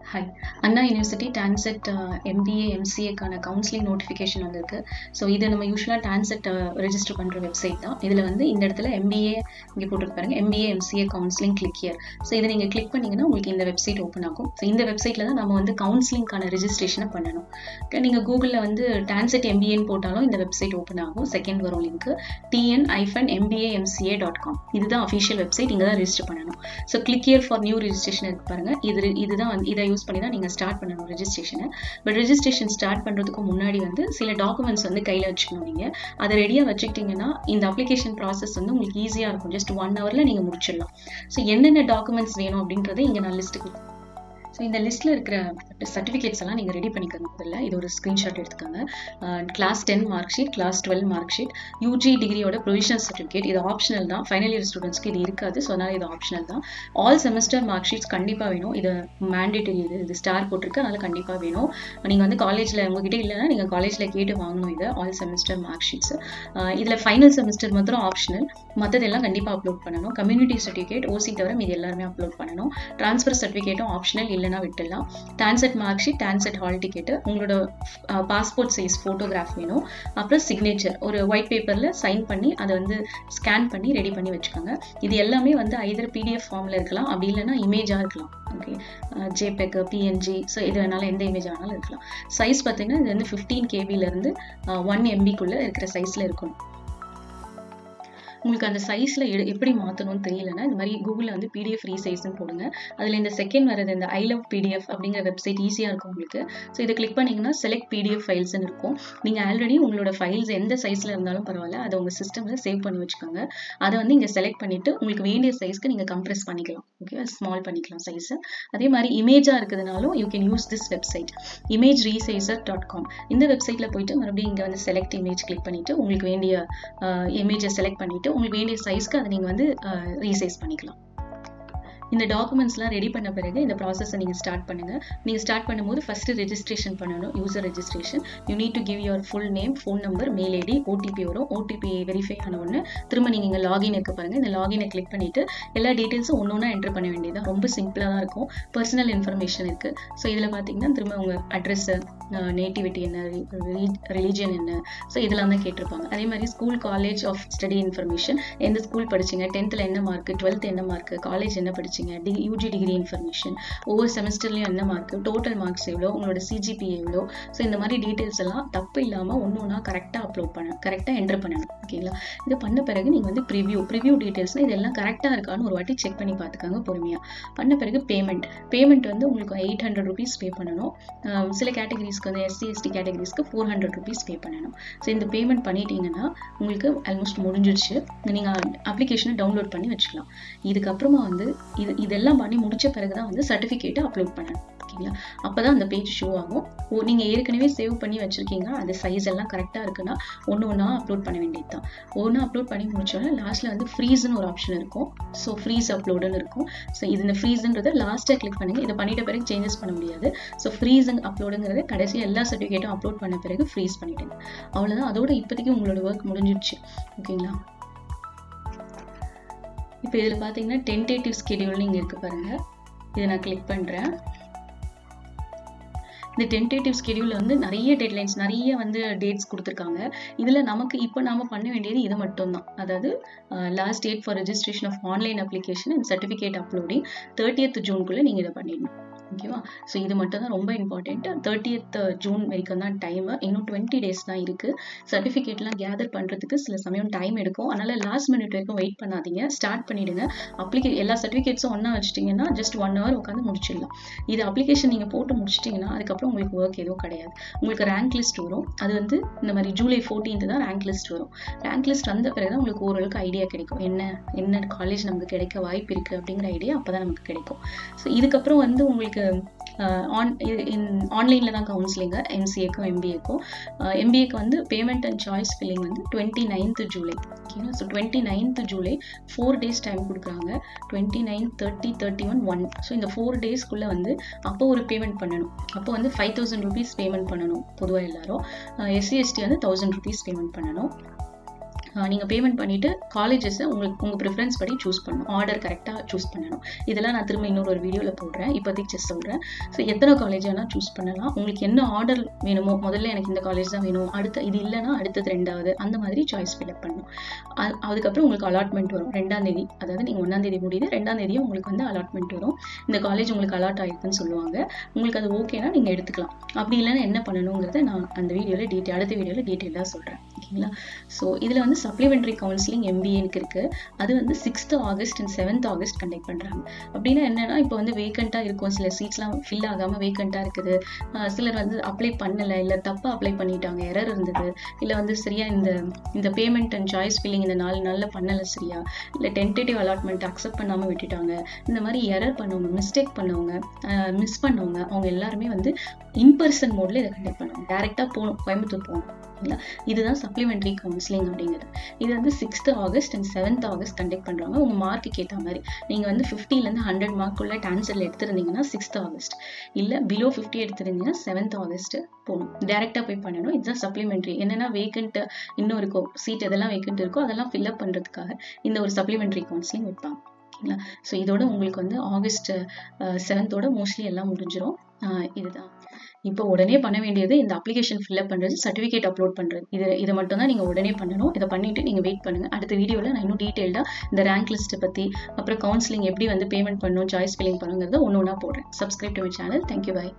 Hi, Anna university TANCET MBA எம்சிஏக்கான counselling notification வந்திருக்கு. So இது நம்ம யூஸ்வலாக டான்செட் ரெஜிஸ்டர் பண்ணுற வெப்சைட் தான். இதில் வந்து இந்த இடத்துல எம்பிஏ இங்கே போட்டுருக்கு பாருங்க, MBA MCA counselling click here. So இதை நீங்கள் கிளிக் பண்ணிங்கன்னா உங்களுக்கு இந்த வெப்சைட் ஓப்பன் ஆகும். ஸோ இந்த வெப்சைட்டில் தான் நம்ம வந்து கவுன்சிலிங்கான ரெஜிஸ்ட்ரேஷனை பண்ணணும். நீங்கள் கூகுளில் வந்து டான்செட் எம்பிஏன்னு போட்டாலும் இந்த வெப்சைட் ஓப்பன் ஆகும். செகண்ட் வரும் லிங்க் tn-mbamca.com. இதுதான் அஃபிஷியல் வெப்சைட். இங்கே தான் ரெஜிஸ்டர் பண்ணணும். So click here for new registration இருக்கு பாருங்க. இதுதான் வந்து இதை யூஸ் பண்ணி தான் நீங்கள் ஸ்டார்ட் பண்ணணும் ரெஜிஸ்ட்ரேஷனை. பட் ரெஜிஸ்ட்ரேஷன் ஸ்டார்ட் பண்ணுறதுக்கு முன்னாடி வந்து சில டாக்குமெண்ட்ஸ் வந்து கையில் வச்சுக்கணும். நீங்கள் அதை ரெடியாக வச்சுக்கிட்டிங்கன்னா இந்த அப்ளிகேஷன் ப்ராசஸ் வந்து உங்களுக்கு ஈஸியாக இருக்கும். ஜஸ்ட் 1 ஹவரில் நீங்கள் முடிச்சிடலாம். ஸோ என்னென்ன டாக்குமெண்ட்ஸ் வேணும் அப்படின்றத இங்கே நான் லிஸ்ட்டுக்கு. ஸோ இந்த லிஸ்ட்டில் இருக்கிற சர்டிஃபிகேட்ஸ் எல்லாம் நீங்கள் ரெடி பண்ணிக்கணும். முதல்ல இது ஒரு ஸ்க்ரீன்ஷாட் எடுத்துக்கோங்க. Class 10 mark sheet, class 12 mark sheet, UG டிகிரியோட ப்ரொவிஷனல் சர்டிஃபிகேட். இது ஆப்ஷனல் தான். ஃபைனல் இயர் ஸ்டூடெண்ட்ஸ்க்கு இது இருக்காது. ஸோ அதனால் இது ஆப்ஷனல் தான். ஆல் செமஸ்டர் மார்க் ஷீட்ஸ் கண்டிப்பாக வேணும். இது மேண்டேட்டரி. இது ஸ்டார் போட்டிருக்கு, அதனால் கண்டிப்பாக வேணும். நீங்கள் வந்து காலேஜில் உங்ககிட்ட இல்லைன்னா நீங்கள் காலேஜில் கேட்டு வாங்கணும். இது ஆல் செமஸ்டர் மார்க் ஷீட்ஸ். இதில் ஃபைனல் செமஸ்டர் மாத்திரம் ஆப்ஷனல், மற்றதெல்லாம் கண்டிப்பாக அப்லோட் பண்ணணும். கம்யூனிட்டி சர்டிஃபிகேட், ஓசி தவிர இது எல்லாருமே அப்லோட் பண்ணணும். ட்ரான்ஸ்ஃபர் சர்டிஃபிகேட்டும் ஆப்ஷனல், இல்லைனா விட்டுடலாம். TANCET mark sheet, TANCET hall ticket, உங்களோட பாஸ்போர்ட் சைஸ் ஃபோட்டோகிராஃப் வேணும். அப்புறம் சிக்னேச்சர், ஒரு ஒயிட் பேப்பரில் சைன் பண்ணி அதை வந்து ஸ்கேன் பண்ணி ரெடி பண்ணி வச்சுக்கோங்க. இது எல்லாமே வந்து ஐதர் பிடிஎஃப் ஃபார்மில் இருக்கலாம், அப்படி இல்லைன்னா இமேஜாக இருக்கலாம். ஓகே, ஜேபெக், பிஎன்ஜி, ஸோ இது வேணாலும் எந்த இமேஜ் ஆனாலும் இருக்கலாம். சைஸ் பார்த்தீங்கன்னா இது வந்து 15 KB to 1 MB இருக்கிற சைஸில் இருக்கணும். உங்களுக்கு அந்த சைஸில் எப்படி மாற்றணும்னு தெரியலன்னா இந்த மாதிரி கூகுளில் வந்து பிடிஎஃப் ரீசைஸ்ன்னு போடுங்க. அதில் இந்த செகண்ட் வரது இந்த ஐ லவ் பிடிஎஃப் அப்படிங்கிற வெப்சைட் ஈஸியாக இருக்கும் உங்களுக்கு. ஸோ இதை கிளிக் பண்ணிங்கன்னா செலக்ட் பிடிஎஃப் ஃபைல்ஸ்ன்னு இருக்கும். நீங்கள் ஆல்ரெடி உங்களோட ஃபைல்ஸ் எந்த சைஸில் இருந்தாலும் பரவாயில்ல, அதை உங்கள் சிஸ்டமில் சேவ் பண்ணி வச்சுக்கோங்க. அதை வந்து இங்கே செலக்ட் பண்ணிவிட்டு உங்களுக்கு வேண்டிய சைஸ்க்கு நீங்கள் கம்ப்ரெஸ் பண்ணிக்கலாம். ஓகே, ஸ்மால் பண்ணிக்கலாம் சைஸை. அதே மாதிரி இமேஜாக இருக்குதுனாலும் you can use this website imageresizer.com. இந்த வெப்சைட்டில் போயிட்டு மறுபடியும் இங்கே வந்து செலக்ட் இமேஜ் கிளிக் பண்ணிவிட்டு உங்களுக்கு வேண்டிய இமேஜை செலக்ட் பண்ணிவிட்டு உங்களுக்கு வேண்டிய சைஸ்க்கு அதை நீங்கள் வந்து ரீசைஸ் பண்ணிக்கலாம். இந்த டாக்குமெண்ட்ஸ்லாம் ரெடி பண்ண பிறகு இந்த ப்ராசஸை நீங்கள் ஸ்டார்ட் பண்ணுங்கள். நீங்கள் ஸ்டார்ட் பண்ணும்போது ஃபஸ்ட்டு ரெஜிஸ்ட்ரேஷன் பண்ணணும், user registration. You need to give your full name, phone number, mail ID, OTP வரும். ஓடிபி வெரிஃபை ஆன உடனே திரும்ப நீங்கள் இங்கே லாகின் இருக்கு பாருங்கள். இந்த லாகினை கிளிக் பண்ணிவிட்டு எல்லா டீட்டெயில்ஸும் ஒன்று என்டர் பண்ண வேண்டியதான். ரொம்ப சிம்பிளாக தான் இருக்கும். பர்சனல் இன்ஃபர்மேஷன் இருக்குது. ஸோ இதில் பார்த்தீங்கன்னா திரும்ப உங்கள் அட்ரெஸ்ஸு, நேட்டிவிட்டி என்ன, ரிலீஜியன் என்ன, ஸோ இதெல்லாம் தான் கேட்டிருப்பாங்க. அதே மாதிரி school, college of study information, எந்த ஸ்கூல் படிச்சிங்க, 10th என்ன மார்க்கு, 12th என்ன மார்க்கு, காலேஜ் என்ன படிச்சிங்க, யூஜி டிகிரி இன்ஃபர்மேஷன், ஒவ்வொரு செமஸ்டர்லையும் என்ன மார்க்கு, டோட்டல் மார்க்ஸ் எவ்வளோ, உங்களோட சிஜிபிஏ எவ்வளோ, ஸோ இந்த மாதிரி டீட்டெயில்ஸ் எல்லாம் தப்பு இல்லாமல் ஒன்று கரெக்டாக அப்லோட் பண்ணணும், கரெக்டாக என்டர் பண்ணணும். ஓகேங்களா? இது பண்ண பிறகு நீங்கள் வந்து ப்ரிவ்யூ டீட்டெயில்ஸ்னால் இதெல்லாம் கரெக்டாக இருக்கான்னு ஒரு வாட்டி செக் பண்ணி பார்த்துக்காங்க பொறுமையாக. பண்ண பிறகு பேமெண்ட் வந்து உங்களுக்கு 800 rupees பே பண்ணணும். சில கேட்டகரிஸ்க்கு வந்து SC ST கேட்டகரிஸ்க்கு 400 rupees பே பண்ணணும். ஸோ இந்த பேமெண்ட் பண்ணிட்டீங்கன்னா உங்களுக்கு ஆல்மோஸ்ட் முடிஞ்சிடுச்சு. நீங்கள் அப்ளிகேஷனை டவுன்லோட் பண்ணி வச்சுக்கலாம். இதுக்கப்புறமா வந்து இதெல்லாம் பண்ணி முடிச்ச பிறகு தான் வந்து சர்டிஃபிகேட்டை அப்லோட் பண்ணணும். ஓகேங்களா? அப்போ தான் அந்த பேஜ் ஷோ ஆகும். நீங்கள் ஏற்கனவே சேவ் பண்ணி வச்சுருக்கீங்க, அந்த சைஸ் எல்லாம் கரெக்டாக இருக்குன்னா ஒன்று அப்லோட் பண்ண வேண்டியது தான். ஒன்று அப்லோட் பண்ணி முடிச்சோன்னா லாஸ்ட்டில் வந்து ஃப்ரீஸ்ன்னு ஒரு ஆப்ஷன் இருக்கும். ஸோ ஃப்ரீஸ் அப்லோடுன்னு இருக்கும். ஸோ இது இந்த ஃப்ரீஸ்ன்றதை லாஸ்ட்டாக கிளிக் பண்ணுங்க. இதை பண்ணிட்ட பிறகு சேஞ்சஸ் பண்ண முடியாது. ஸோ ஃப்ரீஸ் அப்லோடுங்கிறது கடைசி எல்லா சர்டிஃபிகேட்டும் அப்லோட் பண்ண பிறகு ஃப்ரீஸ் பண்ணிட்டேங்க. அவ்வளோதான். அதோட இப்போதைக்கு உங்களோட ஒர்க் முடிஞ்சிடுச்சு. ஓகேங்களா? இப்போ இதில் பார்த்தீங்கன்னா டென்டேட்டிவ் ஸ்கெடியூல்னு இங்கே இருக்குது பாருங்கள். இதை நான் கிளிக் பண்ணுறேன். இந்த டென்டேட்டிவ் ஸ்கெடியூலில் வந்து நிறைய டெட்லைன்ஸ், நிறைய வந்து டேட்ஸ் கொடுத்துருக்காங்க. இதில் நமக்கு இப்போ நாம் பண்ண வேண்டியது இது மட்டும்தான். அதாவது last date for registration of online application and certificate uploading 30th June நீங்கள் இதை பண்ணிடணும். ஓகேவா? ஸோ இது மட்டும் தான் ரொம்ப இம்பார்ட்டன்ட். 30th June வரைக்கும் தான் டைமு. இன்னும் 20 days தான் இருக்குது. சர்டிஃபிகேட்லாம் கேதர் பண்ணுறதுக்கு சில சமயம் டைம் எடுக்கும். அதனால் லாஸ்ட் மினிட் வரைக்கும் வெயிட் பண்ணாதீங்க, ஸ்டார்ட் பண்ணிவிடுங்க. எல்லா சர்டிஃபிகேட்ஸும் ஒன்றா வச்சுட்டிங்கன்னா ஜஸ்ட் 1 hour உட்காந்து முடிச்சிடலாம். இது அப்ளிகேஷன் நீங்கள் போட்டு முடிச்சிட்டிங்கன்னா அதுக்கப்புறம் உங்களுக்கு ஒர்க் எதுவும் கிடையாது. உங்களுக்கு ரேங்க் லிஸ்ட் வரும். அது வந்து இந்த மாதிரி July 14th தான் ரேங்க் லிஸ்ட் வரும். ரேங்க் லிஸ்ட் வந்த பிறகு தான் உங்களுக்கு ஓரளவுக்கு ஐடியா கிடைக்கும். என்ன காலேஜ் நமக்கு கிடைக்க வாய்ப்பு இருக்குது அப்படிங்கிற ஐடியா அப்போ தான் நமக்கு கிடைக்கும். ஸோ இதுக்கப்புறம் வந்து உங்களுக்கு ஆன்லைனில் தான் கவுன்சிலிங்க எம்சிஏக்கும் எம்பிஏக்கும். எம்பிஏக்கு வந்து பேமெண்ட் அண்ட் சாய்ஸ் ஃபில்லிங் வந்து 29th July. ஓகேங்களா? So 29th July 4 days time கொடுக்குறாங்க. 29, 30, 31, 1. ஸோ இந்த 4 daysக்குள்ளே வந்து அப்போ ஒரு பேமெண்ட் பண்ணணும். அப்போ வந்து 5000 rupees பேமெண்ட் பண்ணணும் பொதுவாக எல்லாரும். SC ST வந்து 1000 rupees பேமெண்ட் பண்ணணும். நீங்கள் பேமெண்ட் பண்ணிவிட்டு காலேஜஸை உங்கள் ப்ரிஃபரன்ஸ் படி சூஸ் பண்ணணும், ஆர்டர் கரெக்டாக சூஸ் பண்ணணும். இதெல்லாம் நான் திரும்ப இன்னொரு வீடியோவில் போடுறேன், இப்போதைக்கு ஜஸ்ட் சொல்கிறேன். ஸோ எத்தனை காலேஜ் வேணால் சூஸ் பண்ணலாம். உங்களுக்கு என்ன ஆர்டர் வேணுமோ, முதல்ல எனக்கு இந்த காலேஜ் தான் வேணும், இது இல்லைன்னா அடுத்தது 2வது, அந்த மாதிரி சாய்ஸ் ஃபில்அப் பண்ணணும். அதுக்கப்புறம் உங்களுக்கு அலாட்மெண்ட் வரும் 2ஆம் தேதி. அதாவது நீங்கள் 1ஆம் தேதி முடியுது, 2ஆம் தேதியும் உங்களுக்கு வந்து அலாட்மெண்ட் வரும். இந்த காலேஜ் உங்களுக்கு அலாட் ஆகிருக்குன்னு சொல்லுவாங்க. உங்களுக்கு அது ஓகேனா நீங்கள் எடுத்துக்கலாம். அப்படி இல்லைன்னா என்ன பண்ணணுங்கிறத நான் அந்த வீடியோவில் அடுத்த வீடியோவில் டீட்டெயிலாக சொல்கிறேன். ஓகேங்களா? ஸோ இதில் வந்து சப்ளிமெண்ட்ரி கவுன்சிலிங் MBAக்கு இருக்குது. அது வந்து 6th August and 7th August conduct பண்ணுறாங்க. அப்படின்னா என்னென்னா, இப்போ வந்து வேக்கண்ட்டாக இருக்கும், சில சீட்ஸ்லாம் ஃபில் ஆகாமல் வேக்கண்ட்டாக இருக்குது, சிலர் வந்து அப்ளை பண்ணலை, இல்லை தப்பாக அப்ளை பண்ணிட்டாங்க, எரர் இருந்தது, இல்லை வந்து சரியா இந்த பேமெண்ட் அண்ட் சாய்ஸ் ஃபில்லிங் இந்த 4 நாளில் பண்ணலை சரியா, இல்லை டென்டேட்டிவ் அலாட்மெண்ட் அக்செப்ட் பண்ணாமல் விட்டுட்டாங்க, இந்த மாதிரி எரர் பண்ணவங்க, மிஸ்டேக் பண்ணவங்க, மிஸ் பண்ணவங்க, அவங்க எல்லாருமே வந்து இன்பர்சன் மோடில் இதை கண்டக்ட் பண்ணுவாங்க. டேரெக்டாக போகணும், கோயம்புத்தூர் போகணும். இல்லை, இதுதான் சப்ளிமெண்ட்ரி கவுன்சிலிங் அப்படிங்கிறது. இது வந்து 6th August and 7th August conduct பண்ணுறாங்க. உங்கள் மார்க்குக்கு ஏற்ற மாதிரி நீங்கள் வந்து 50லேருந்து 100 மார்க்குள்ள டான்சரில் எடுத்துருந்தீங்கன்னா 6th ஆகஸ்ட், இல்லை பிலோ 50 எடுத்துருந்தீங்கன்னா 7th ஆகஸ்ட் போகணும், டேரெக்டாக போய் பண்ணணும். இதுதான் சப்ளிமெண்ட்ரி. என்னென்னா வேக்கண்ட் இன்னும் இருக்கும், சீட் எதெல்லாம் வேக்கண்ட் இருக்கோ அதெல்லாம் ஃபில்அப் பண்ணுறதுக்காக இந்த ஒரு சப்ளிமெண்ட்ரி கவுன்சிலிங் வைப்பாங்க. ஓகேங்களா? ஸோ இதோட உங்களுக்கு வந்து ஆகஸ்ட் 7th மோஸ்ட்லி எல்லாம் முடிஞ்சிடும். இதுதான் இப்போ உடனே பண்ண வேண்டியது, இந்த அப்ளிகேஷன் ஃபில்அப் பண்ணுறது, சர்டிஃபிகேட் அப்லோட் பண்ணுறது. இதை மட்டும் தான் நீங்கள் உடனே பண்ணணும். இதை பண்ணிவிட்டு நீங்கள் வெயிட் பண்ணுங்கள். அடுத்த வீடியோவில் நான் இன்னும் டீட்டெயில்டாக இந்த ரேங்க் லிஸ்ட்டை பற்றி, அப்புறம் கவுன்சிலிங் எப்படி வந்து பேமெண்ட் பண்ணணும், சாய்ஸ் ஃபில்லிங் பண்ணுங்கிறத ஒன்று ஒன்றா போடுறேன். Subscribe to my channel. Thank you, bye.